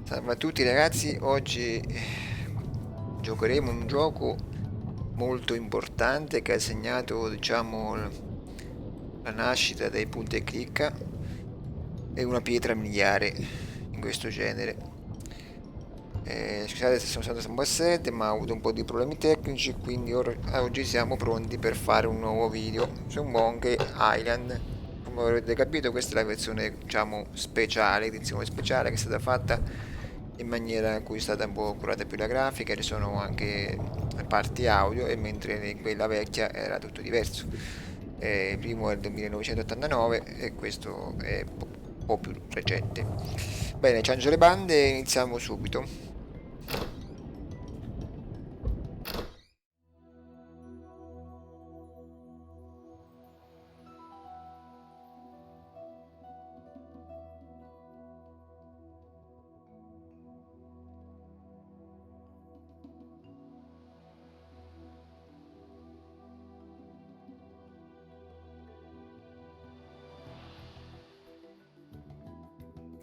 Salve a tutti ragazzi, oggi giocheremo un gioco molto importante che ha segnato, diciamo, la nascita dei punta e clicca e una pietra miliare in questo genere. Scusate se sono stato un po' assente, ma ho avuto un po' di problemi tecnici, quindi oggi siamo pronti per fare un nuovo video su Monkey Island. Come avrete capito, questa è la versione, diciamo, speciale, edizione speciale, che è stata fatta in maniera in cui è stata un po' curata più la grafica, ci sono anche parti audio, e mentre in quella vecchia era tutto diverso. Il primo è del 1989 e questo è un po' più recente. Bene, ciangio le bande e iniziamo subito.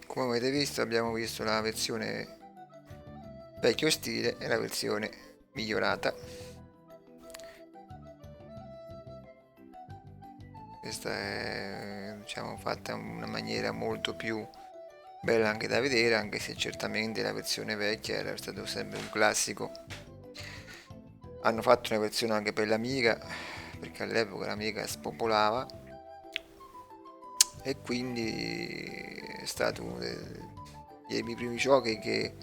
Come avete visto, abbiamo visto la versione vecchio stile e la versione migliorata. Questa è, diciamo, fatta in una maniera molto più bella anche da vedere, anche se certamente la versione vecchia era stato sempre un classico. Hanno fatto una versione anche per l'Amiga, perché all'epoca l'Amiga spopolava, e quindi è stato uno dei miei primi giochi che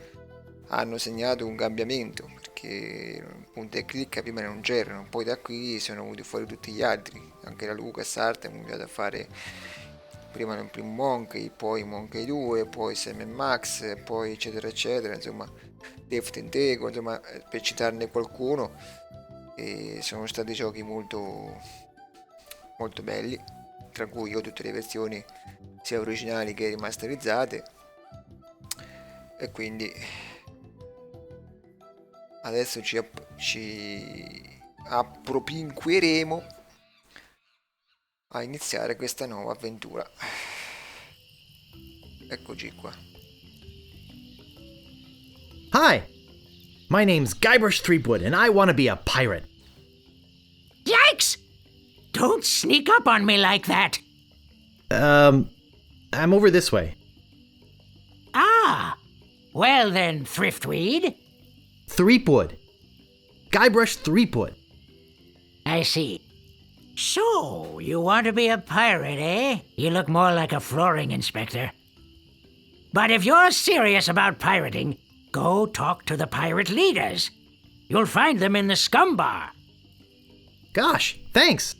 hanno segnato un cambiamento, perché punta e clicca prima non c'erano, poi da qui sono venuti fuori tutti gli altri, anche la LucasArts ha cominciato a fare prima il primo Monkey, poi Monkey 2, poi Sam Max, poi eccetera eccetera, insomma Deft Intego, insomma, per citarne qualcuno, e sono stati giochi molto molto belli, tra cui ho tutte le versioni sia originali che rimasterizzate, e quindi adesso ci appropinqueremo a iniziare questa nuova avventura. Eccoci qua. Hi, my name's Guybrush Threepwood, and I want to be a pirate. Yikes! Don't sneak up on me like that. I'm over this way. Ah, well then, Thriftweed. Threepwood. Guybrush Threepwood. I see. So, you want to be a pirate, eh? You look more like a flooring inspector. But if you're serious about pirating, go talk to the pirate leaders. You'll find them in the scum bar. Gosh, thanks.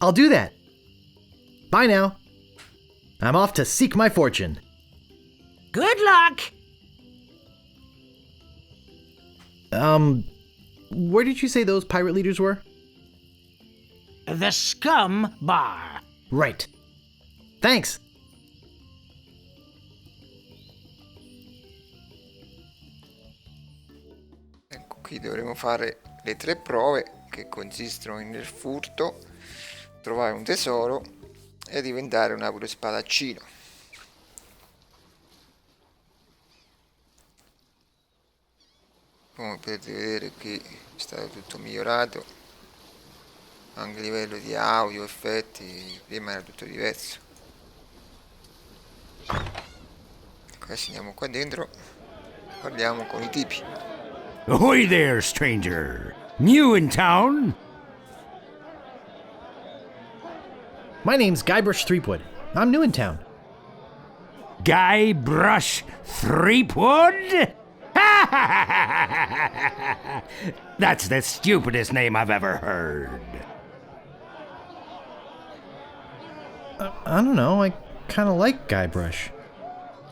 I'll do that. Bye now. I'm off to seek my fortune. Good luck! Where did you say those pirate leaders were? The scum bar. Right. Thanks. Ecco, qui dovremo fare le 3 prove, che consistono nel furto, trovare un tesoro e diventare un abile spadaccino. Come potete vedere, qui è stato tutto migliorato, anche a livello di audio, effetti, prima era tutto diverso. Adesso andiamo qua dentro, parliamo con i tipi. Ahoy there, stranger. New in town? My name's Guybrush Threepwood. I'm new in town. Guybrush Threepwood? That's the stupidest name I've ever heard. I don't know. I kind of like Guybrush.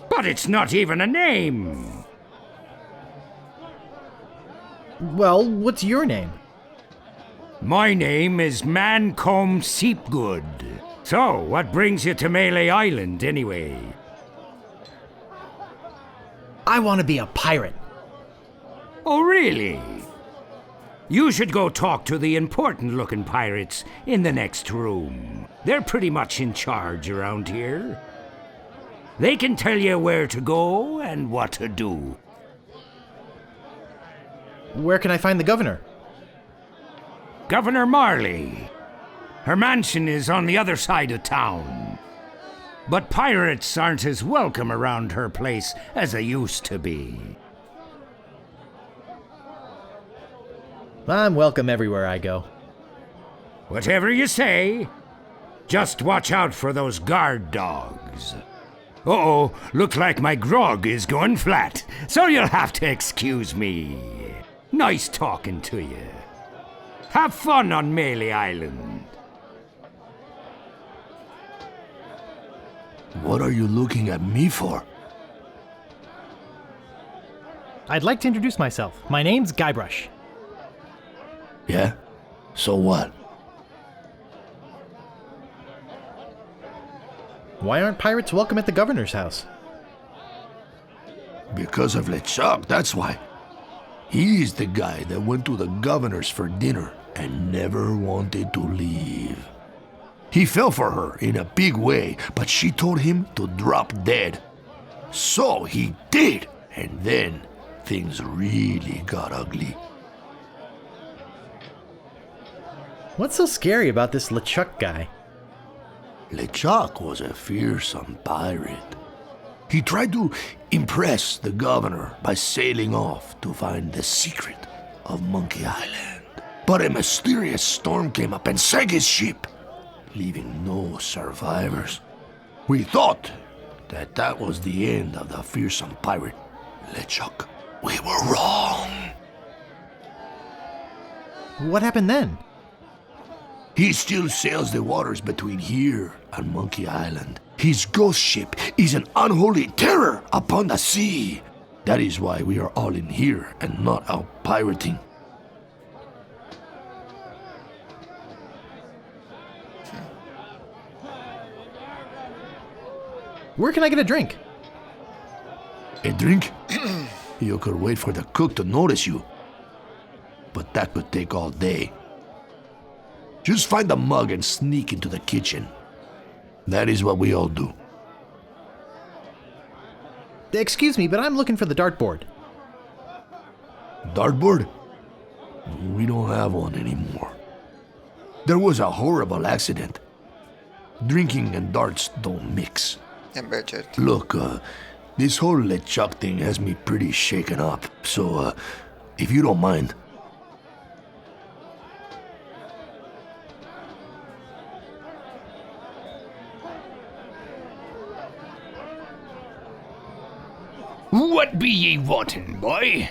But it's not even a name. Well, what's your name? My name is Mancomb Seepgood. So, what brings you to Melee Island, anyway? I want to be a pirate. Oh, really? You should go talk to the important-looking pirates in the next room. They're pretty much in charge around here. They can tell you where to go and what to do. Where can I find the governor? Governor Marley. Her mansion is on the other side of town. But pirates aren't as welcome around her place as they used to be. I'm welcome everywhere I go. Whatever you say, just watch out for those guard dogs. Uh-oh, looks like my grog is going flat, so you'll have to excuse me. Nice talking to you. Have fun on Melee Island. What are you looking at me for? I'd like to introduce myself. My name's Guybrush. Yeah? So what? Why aren't pirates welcome at the governor's house? Because of LeChuck, that's why. He's the guy that went to the governor's for dinner and never wanted to leave. He fell for her in a big way, but she told him to drop dead. So he did, and then things really got ugly. What's so scary about this LeChuck guy? LeChuck was a fearsome pirate. He tried to impress the governor by sailing off to find the secret of Monkey Island. But a mysterious storm came up and sank his ship, leaving no survivors. We thought that was the end of the fearsome pirate, LeChuck. We were wrong. What happened then? He still sails the waters between here and Monkey Island. His ghost ship is an unholy terror upon the sea. That is why we are all in here and not out pirating. Where can I get a drink? A drink? You could wait for the cook to notice you. But that could take all day. Just find a mug and sneak into the kitchen. That is what we all do. Excuse me, but I'm looking for the dartboard. Dartboard? We don't have one anymore. There was a horrible accident. Drinking and darts don't mix. I bet it. Look, this whole LeChuck thing has me pretty shaken up, so, if you don't mind. What be ye wanting, boy?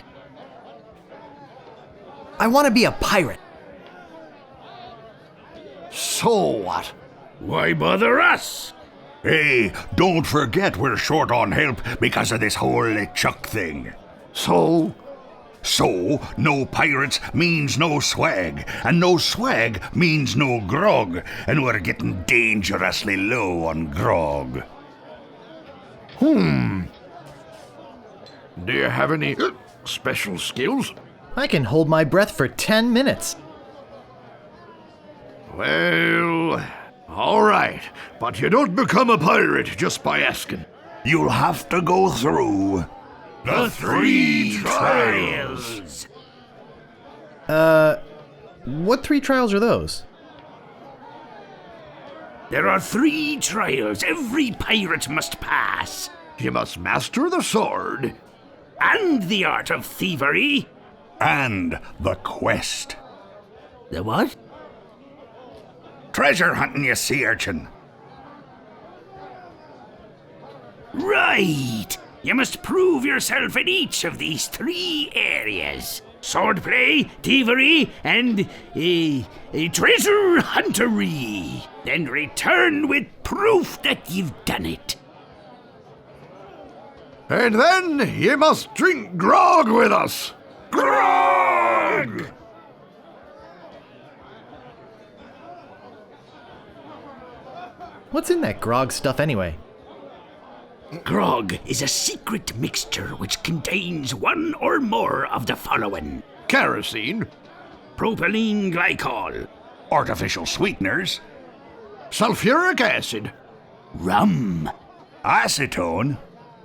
I want to be a pirate. So what? Why bother us? Hey, don't forget we're short on help because of this whole LeChuck thing. So? So, no pirates means no swag, and no swag means no grog, and we're getting dangerously low on grog. Do you have any special skills? I can hold my breath for 10 minutes. Well, all right, but you don't become a pirate just by asking. You'll have to go through the 3 trials. What 3 trials are those? There are 3 trials every pirate must pass. You must master the sword. And the art of thievery. And the quest. The what? Treasure hunting, you sea urchin. Right. You must prove yourself in each of these 3 areas. Swordplay, thievery, and treasure huntery. Then return with proof that you've done it. And then ye must drink grog with us. Grog! What's in that grog stuff anyway? Grog is a secret mixture which contains one or more of the following: Kerosene, propylene glycol, Artificial sweeteners, sulfuric acid, rum, Acetone?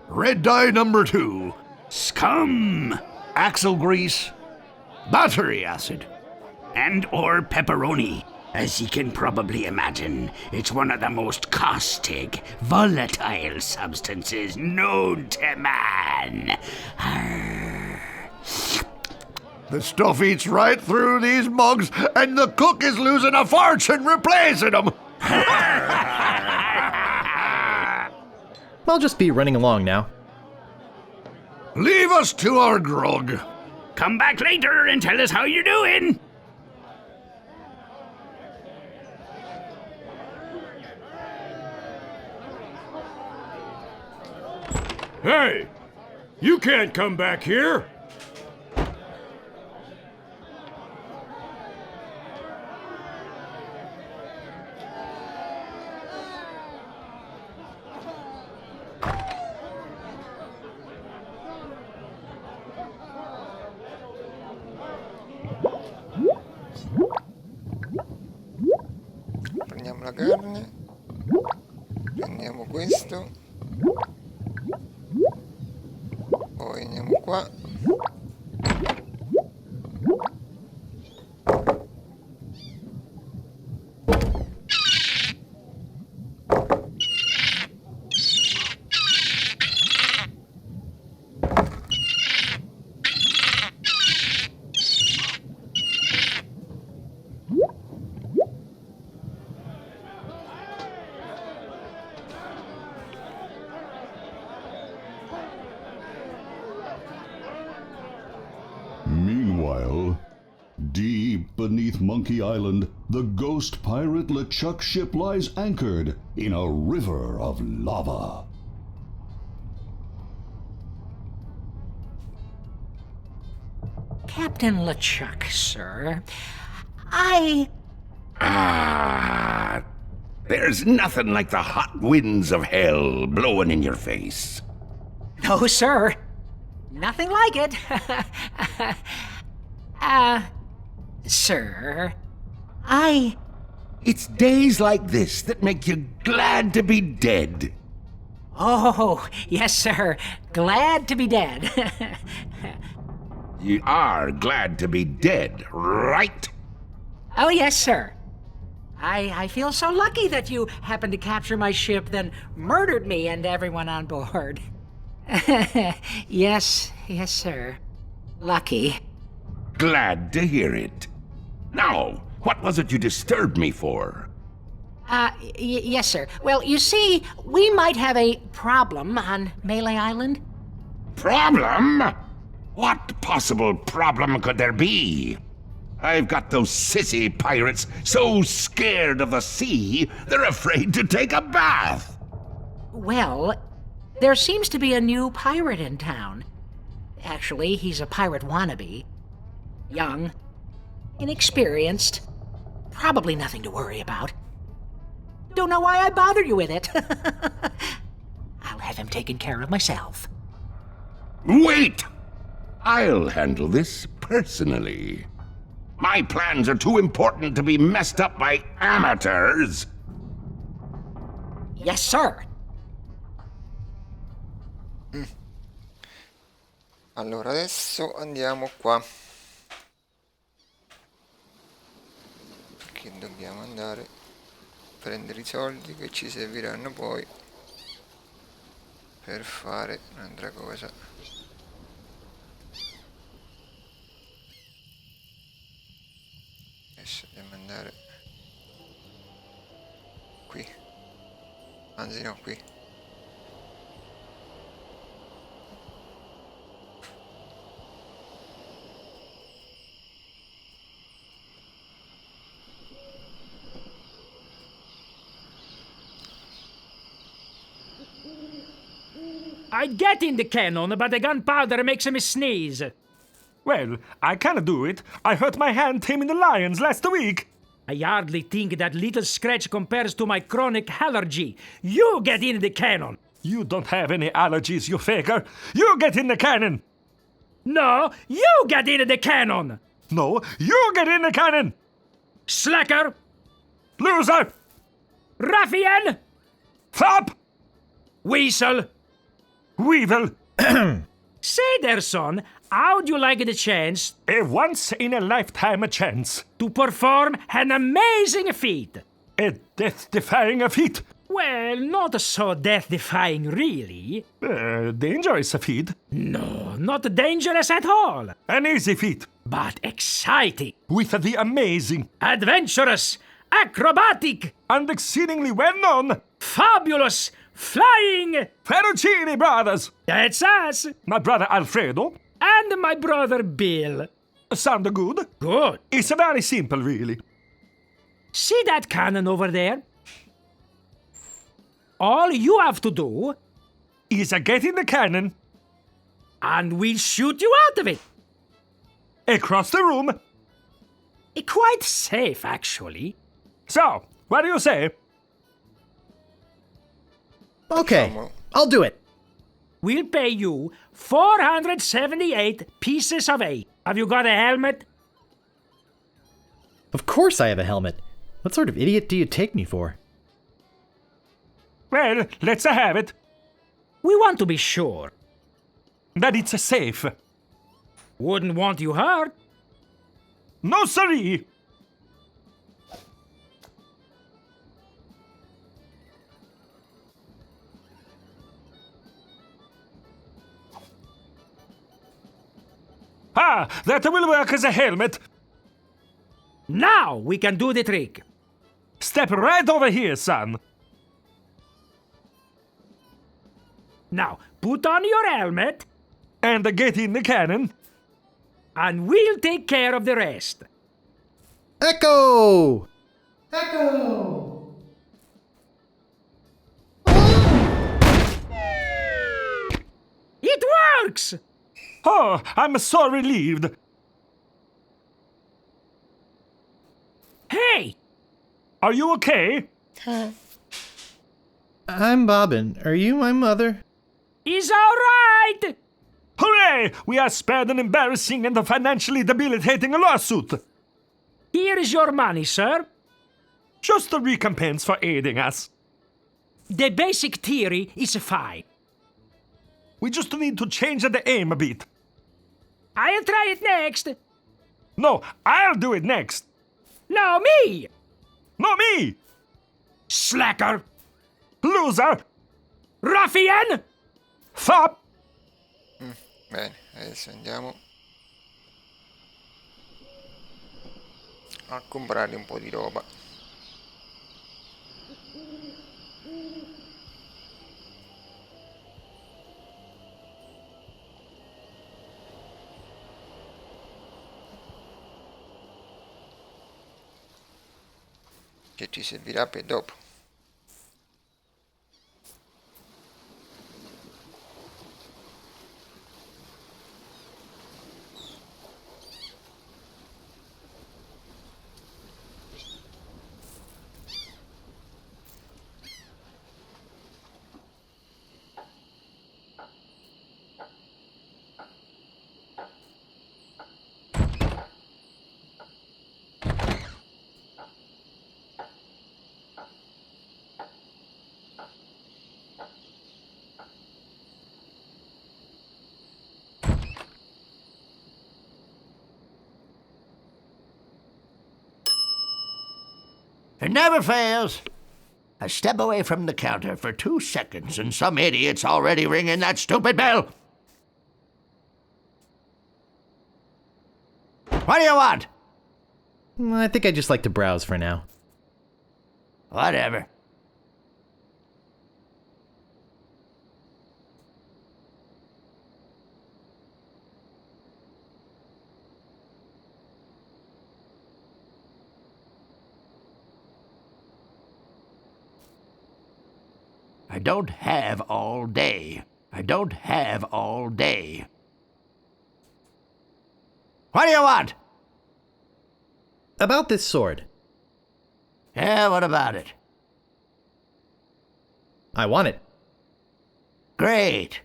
Red dye number 2. Scum! Axle grease? Battery acid. And or pepperoni. As you can probably imagine, it's one of the most caustic, volatile substances known to man. The stuff eats right through these mugs, and the cook is losing a fortune replacing them. I'll just be running along now. Leave us to our grog. Come back later and tell us how you're doing. Hey! You can't come back here! Prendiamo la carne. Prendiamo questo. Poi andiamo qua. Meanwhile, deep beneath Monkey Island, the ghost pirate LeChuck ship lies anchored in a river of lava. Captain LeChuck, sir. There's nothing like the hot winds of hell blowing in your face. No, sir. Nothing like it. Sir, It's days like this that make you glad to be dead. Oh, yes, sir. Glad to be dead. You are glad to be dead, right? Oh, yes, sir. I feel so lucky that you happened to capture my ship, then murdered me and everyone on board. Yes, sir. Lucky. Glad to hear it. Now, what was it you disturbed me for? Yes, sir. Well, you see, we might have a problem on Melee Island. Problem? What possible problem could there be? I've got those sissy pirates so scared of the sea, they're afraid to take a bath. Well, there seems to be a new pirate in town. Actually, he's a pirate wannabe. Young, inexperienced, probably nothing to worry about. Don't know why I bothered you with it. I'll have him taken care of myself. Wait! I'll handle this personally. My plans are too important to be messed up by amateurs. Yes, sir. Allora, adesso andiamo qua. Perché dobbiamo andare a prendere i soldi che ci serviranno poi per fare un'altra cosa. Adesso dobbiamo andare qui. Anzi no, qui. I'd get in the cannon, but the gunpowder makes me sneeze. Well, I can do it. I hurt my hand taming the lions last week. I hardly think that little scratch compares to my chronic allergy. You get in the cannon. You don't have any allergies, you faker. You get in the cannon. No, you get in the cannon. No, you get in the cannon. Slacker. Loser. Ruffian. Flop. Weasel! Weevil, Say there, son, how'd you like the chance a once-in-a-lifetime chance. to perform an amazing feat? A death-defying feat. Well, not so death-defying, really. Dangerous feat. No, not dangerous at all, An easy feat. but exciting, With the amazing adventurous, acrobatic, and exceedingly well-known fabulous, flying. Ferrucini brothers. That's us, My brother Alfredo. and my brother Bill. Sound good? Good. It's very simple, really. See that cannon over there? All you have to do, Is get in the cannon, and we'll shoot you out of it. across the room. Quite safe, actually. So, what do you say? Okay, I'll do it. We'll pay you 478 pieces of 8. Have you got a helmet? Of course I have a helmet. What sort of idiot do you take me for? Well, let's have it. We want to be sure. That it's safe. Wouldn't want you hurt. No, siree. Ah, that will work as a helmet. Now we can do the trick. Step right over here, son. Now, put on your helmet, And get in the cannon. and we'll take care of the rest. Echo! Echo! It works! Oh, I'm so relieved. Hey, Are you okay? I'm Bobbin. Are you my mother? he's all right! Hooray! We are spared an embarrassing and financially debilitating lawsuit. Here is your money, sir. Just a recompense for aiding us. The basic theory is fine. We just need to change the aim a bit. I'll try it next. No, I'll do it next. No, me! No, me! Slacker! Loser! Ruffian! Fop! Bene, adesso andiamo a comprare un po' di roba. Che ci servirà per dopo. It never fails. I step away from the counter for 2 seconds and some idiot's already ringing that stupid bell. What do you want? I think I'd just like to browse for now. Whatever. I don't have all day. I don't have all day. What do you want? About this sword. Yeah, what about it? I want it. Great.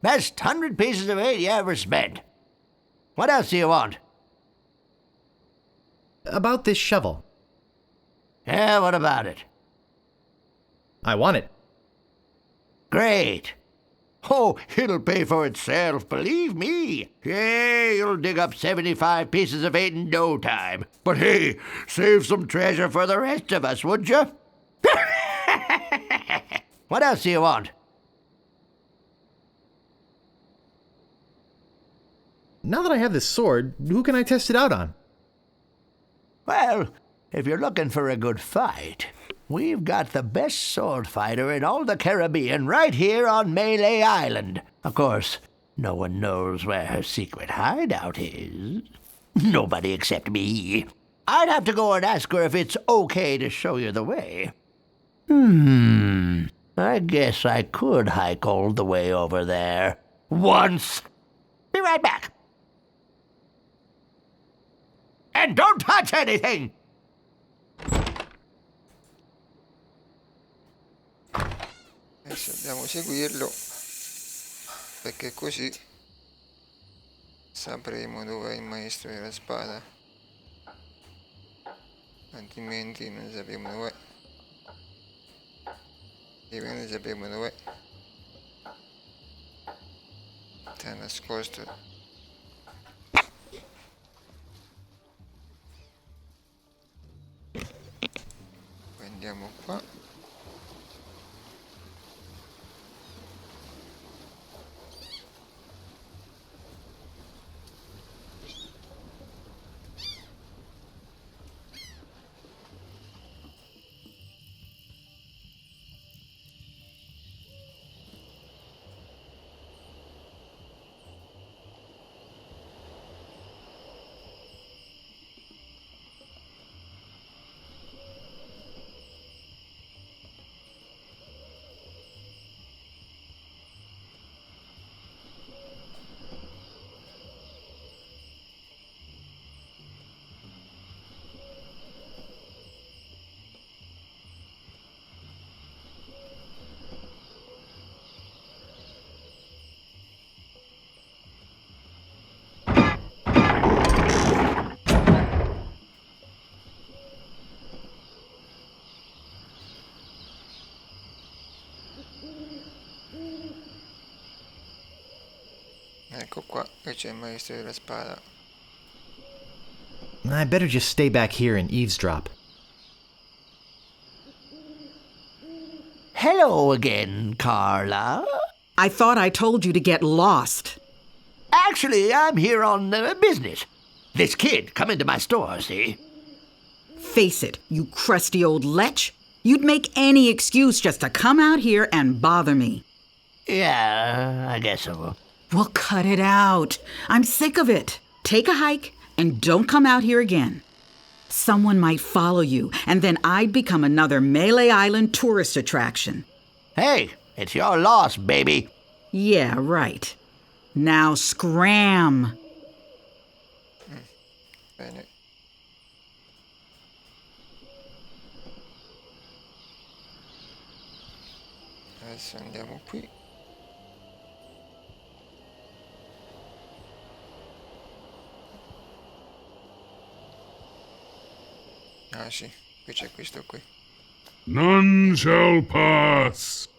Best 100 pieces of 8 you ever spent. What else do you want? About this shovel. Yeah, what about it? I want it. Great. Oh, it'll pay for itself, believe me. Hey, you'll dig up 75 pieces of 8 in no time. But hey, save some treasure for the rest of us, would you? What else do you want? Now that I have this sword, who can I test it out on? Well, if you're looking for a good fight, we've got the best sword fighter in all the Caribbean right here on Malay Island. Of course, no one knows where her secret hideout is. Nobody except me. I'd have to go and ask her if it's okay to show you the way. I guess I could hike all the way over there. Once. Be right back. And don't touch anything! Adesso dobbiamo seguirlo, perché così sapremo dove è il maestro della spada, altrimenti non sapremo dov'è. E non sapremo dov'è. Sta nascosto. Poi andiamo qua. Ecco qua, che c'è il maestro della spada. I better just stay back here and eavesdrop. Hello again, Carla. I thought I told you to get lost. Actually, I'm here on business. This kid come into my store, see? Face it, you crusty old lech. You'd make any excuse just to come out here and bother me. Yeah, I guess so. Well, cut it out. I'm sick of it. Take a hike and don't come out here again. Someone might follow you, and then I'd become another Malay Island tourist attraction. Hey, it's your loss, baby. Yeah, right. Now scram. Bene. Adesso andiamo qui. Ah sì, qui c'è questo qui. None shall pass.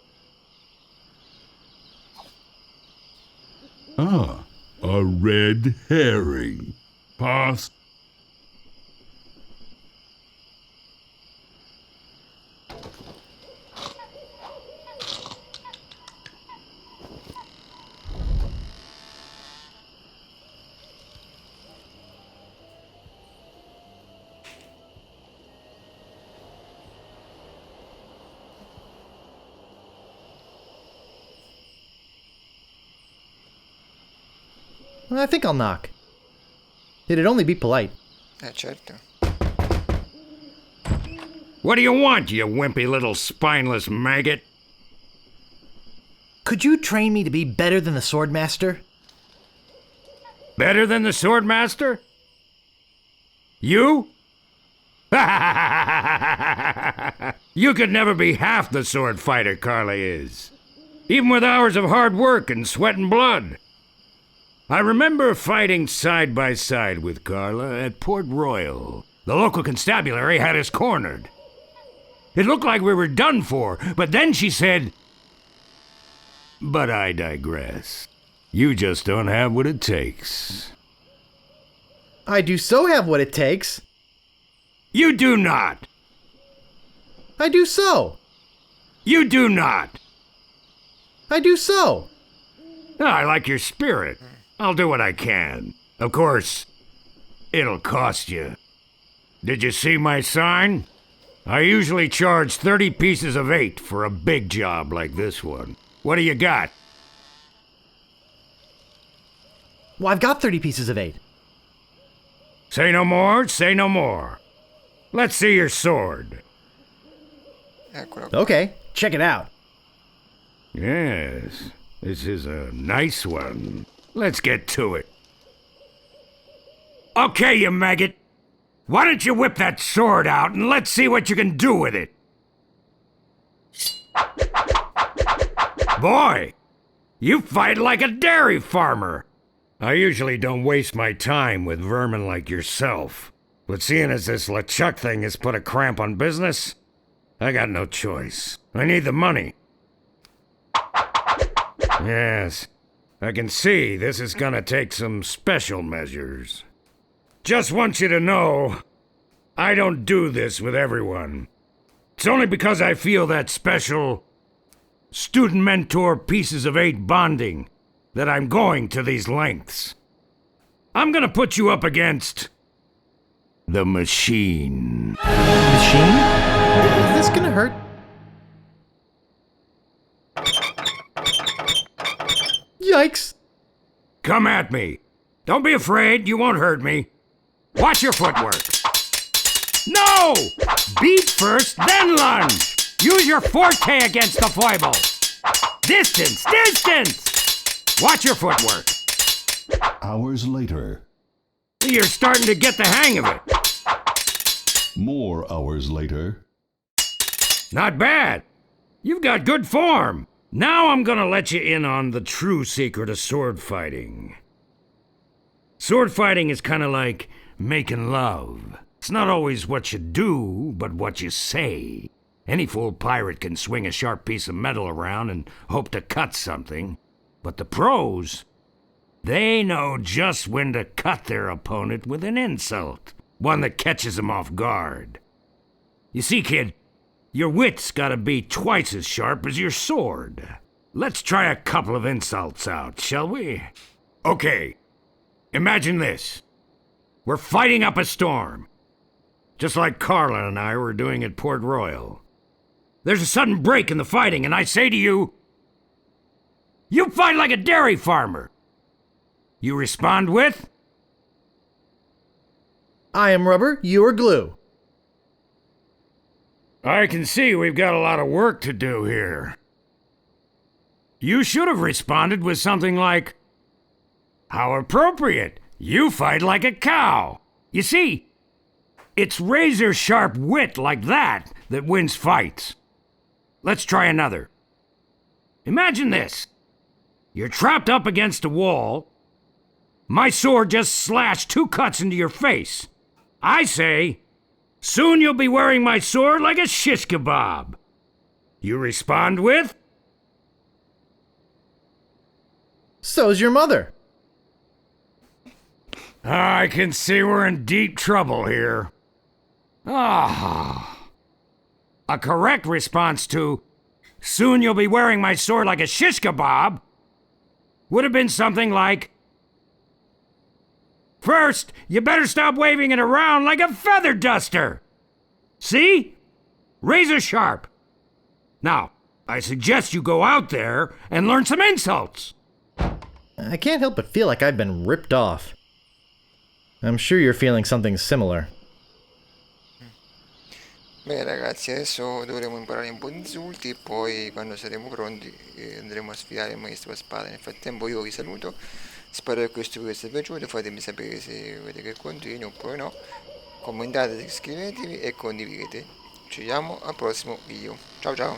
Ah, a red herring. Pass. I think I'll knock. It'd only be polite. Certo. What do you want, you wimpy little spineless maggot? Could you train me to be better than the Swordmaster? Better than the Swordmaster? You? You could never be half the sword fighter Carla is. Even with hours of hard work and sweat and blood. I remember fighting side by side with Carla at Port Royal. The local constabulary had us cornered. It looked like we were done for, but then she said, But I digress. You just don't have what it takes. I do so have what it takes. You do not. I do so. You do not. I do so. I like your spirit. I'll do what I can. Of course, it'll cost you. Did you see my sign? I usually charge 30 pieces of 8 for a big job like this one. What do you got? Well, I've got 30 pieces of 8. Say no more, say no more. Let's see your sword. Eccolo. Okay, check it out. Yes, this is a nice one. Let's get to it. Okay, you maggot. Why don't you whip that sword out and let's see what you can do with it? Boy, you fight like a dairy farmer. I usually don't waste my time with vermin like yourself. But seeing as this LeChuck thing has put a cramp on business, I got no choice. I need the money. Yes, I can see this is gonna take some special measures. Just want you to know, I don't do this with everyone. It's only because I feel that special student-mentor pieces of 8 bonding that I'm going to these lengths. I'm gonna put you up against the machine. Machine? Is this gonna hurt? Yikes! Come at me. Don't be afraid, you won't hurt me. Watch your footwork. No! Beat first, then lunge. Use your forte against the foible. Distance, distance! Watch your footwork. Hours later. You're starting to get the hang of it. More hours later. Not bad. You've got good form. Now I'm gonna let you in on the true secret of sword fighting. Sword fighting is kind of like making love. It's not always what you do, but what you say. Any fool pirate can swing a sharp piece of metal around and hope to cut something. But the pros, they know just when to cut their opponent with an insult. One that catches them off guard. You see, kid, your wit's gotta be twice as sharp as your sword. Let's try a couple of insults out, shall we? Okay, imagine this. We're fighting up a storm. Just like Carla and I were doing at Port Royal. There's a sudden break in the fighting, and I say to you, you fight like a dairy farmer. You respond with, I am rubber, you are glue. I can see we've got a lot of work to do here. You should have responded with something like, how appropriate. You fight like a cow. You see, it's razor-sharp wit like that that wins fights. Let's try another. Imagine this. You're trapped up against a wall. My sword just slashed 2 cuts into your face. I say, soon you'll be wearing my sword like a shish kebab. You respond with, So's your mother. I can see we're in deep trouble here. Ah. A correct response to, soon you'll be wearing my sword like a shish kebab, would have been something like, first, you better stop waving it around like a feather duster. See? Razor sharp. Now, I suggest you go out there and learn some insults. I can't help but feel like I've been ripped off. I'm sure you're feeling something similar. Beh ragazzi, adesso dovremo imparare un po' di insulti e poi quando saremo pronti andremo a sfidare il maestro a spada. Nel frattempo io vi saluto, spero che questo video vi sia piaciuto, fatemi sapere se volete che continui oppure no, commentate, iscrivetevi e condividete. Ci vediamo al prossimo video, ciao ciao!